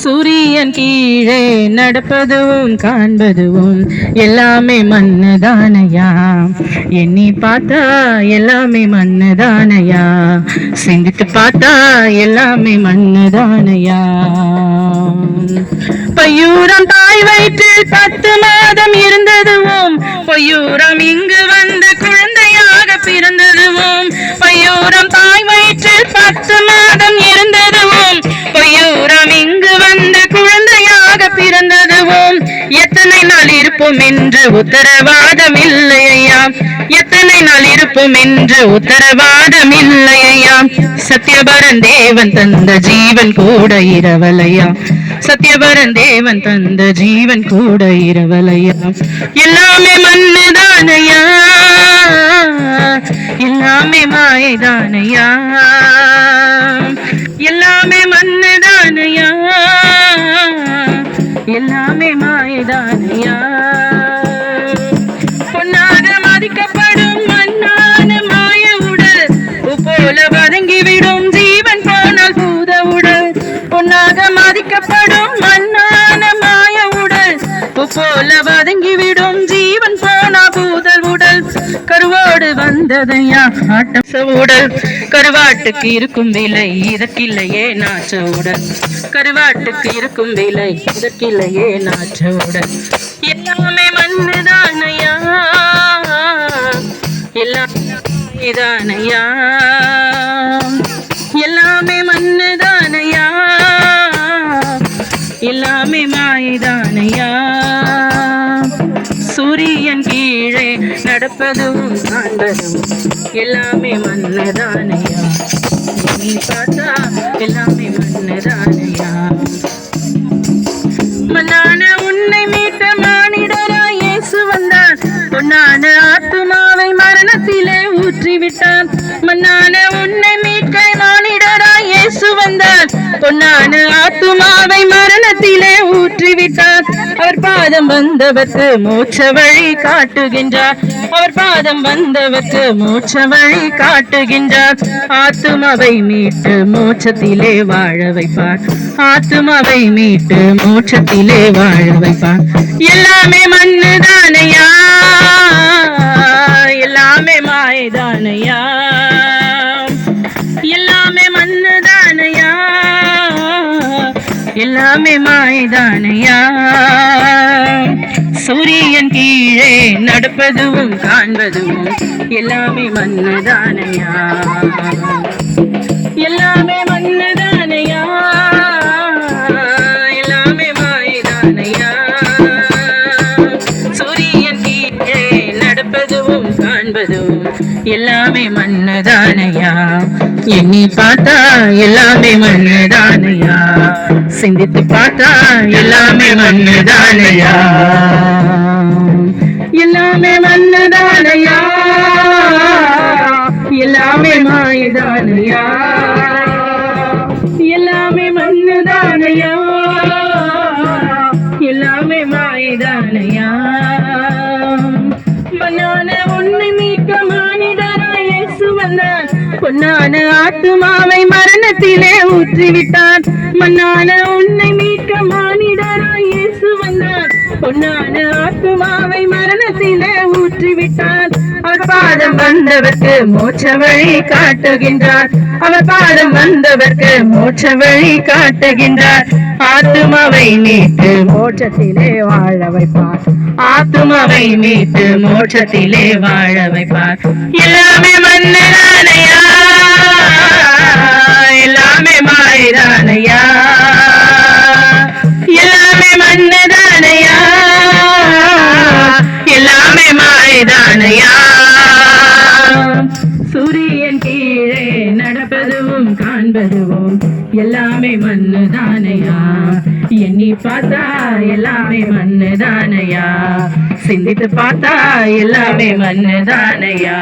சூரியன் கீழே நடப்பதும் காண்பதும் எல்லாமே மண்ணுதானையா. எண்ணி பார்த்தா எல்லாமே மண்ணுதானையா. சிந்தித்து பார்த்தா எல்லாமே மண்ணுதானையா. பையூரம் தாய் வயிற்றில் 10 மாதம் இருந்ததுவும் பொய்யூரம் இங்கு வந்து குழந்தையாக பிறந்ததுவும். பையூரம் தாய் வயிற்றில் 10 மாதம் இருந்ததுவும் பொய்யூரம் இங்கு வந்து குழந்தையாக பிறந்ததுவும். எத்தனை நாள் இருப்போம் என்று உத்தரவாதம் இல்லையா. எத்தனை நாள் இருப்போம் என்று உத்தரவாதம் இல்லையா. சத்யபரன் தேவன் தந்த ஜீவன் கூட இரவலையா. சத்யபரன் தேவன் தந்த ஜீவன் கூட இரவலையா. எல்லாமே மண்ணுதானையா. எல்லாமே மாயதானையா. எல்லாமே மண்ணுதானையா. எல்லாமே மாயதானையா. பொன்னாக மதிக்கப்படும் மண்ணான மாய உடல் போல வதங்கிவிடும் ஜீவன் போனால் பூத உடல். பொன்னாக மதிக்கப்படும் மண்ணான மாய உடல் போல வதங்கிவிடும் ஜீவன் போனா பூதல் உடல். கருவோடு வந்ததையா ஆட்டம் உடல். கருவாட்டுக்கு இருக்கும் விலை இதற்கில்லையே நாச்ச உடல். கருவாட்டுக்கு இருக்கும் விலை இதற்கில்லையே நாச்ச உடல். எல்லாமே மண்ணுதானையா. எல்லாமே தானையா. எல்லாமே மண்ணுதானையா. எல்லாமே மாயதானையா. சூரியன் கீழே நடப்பதும் காண்பதும் எல்லாமே மண்ணுதானையா. நீ பார்த்தா எல்லாமே மண்ணுதானையா. மண்ணான உன்னை மீட்ட மானிடராய் இயேசு வந்தார். பொன்னான ஆத்துமாவை மரணத்திலே ஊற்றிவிட்டார். மண்ணான உன்னை மீட்க மானிடராய் இயேசு வந்தார். பொன்னான ஆத்துமாவை மரணத்திலே ஊற்றிவிட்டார். அவர் பாதம் வந்தவர்க்கு மோட்ச வழி காட்டுகின்றார். அவர் பாதம் வந்தவர்க்கு மோட்ச வழி காட்டுகின்றார். ஆத்துமாவை மீட்டு மோட்சத்திலே வாழ வைப்பார். ஆத்துமாவை மீட்டு மோட்சத்திலே வாழ வைப்பார். எல்லாமே மண்ணுதானையா. எல்லாமே மாயதானையா. எல்லாமே மண்ணுதானையா. எல்லாமே மாயதானையா. சூரியன் கீழே நடப்பதும் காண்பதும் எல்லாமே மண்ணுதானையா. எல்லாமே மண்ணுதானையா. எல்லாமே மாயதானையா. சூரியன் கீழே நடப்பதும் காண்பதும் எல்லாமே மண்ணுதானையா. எண்ணி பார்த்தா எல்லாமே மண்ணுதானையா. சிந்தித்து பார்த்தா எல்லாமே மண்ணுதானையா. எல்லாமே மண்ணுதானையா. எல்லாமே மாயதானையா. எல்லாமே மண்ணுதானையா. எல்லாமே மாயதானையா. மண்ணான உன்னை மீட்க மானிடராய் இயேசு வந்தார். பொன்னான ஆத்துமாவை மரணத்திலே ஊற்றிவிட்டார். மண்ணான உன்னை மீட்க மானிடராய் இயேசு வந்தார். பொன்னான ஆத்துமாவை மரணத்திலே ஊற்றிவிட்டார். அவர் பாதம் வந்தவர்க்கு மோட்ச வழி காட்டுகின்றார். அவர் பாதம் வந்தவர்க்கு மோட்ச வழி காட்டுகின்றார். ஆத்துமாவை மீட்டு மோட்சத்திலே வாழ வைப்பார். ஆத்துமாவை மீட்டு மோட்சத்திலே வாழ வைப்பார். எல்லாமே மண்ணுதானையா. எல்லாமே மாயதானையா. எல்லாமே மண்ணுதானையா. எல்லாமே மாயதானையா. சூரியன் கீழே நடப்பதும் காண்பதும் எல்லாமே மண்ணுதானையா. எண்ணி பார்த்தா எல்லாமே மண்ணுதானையா. சிந்தித்து பார்த்தா எல்லாமே மண்ணுதானையா.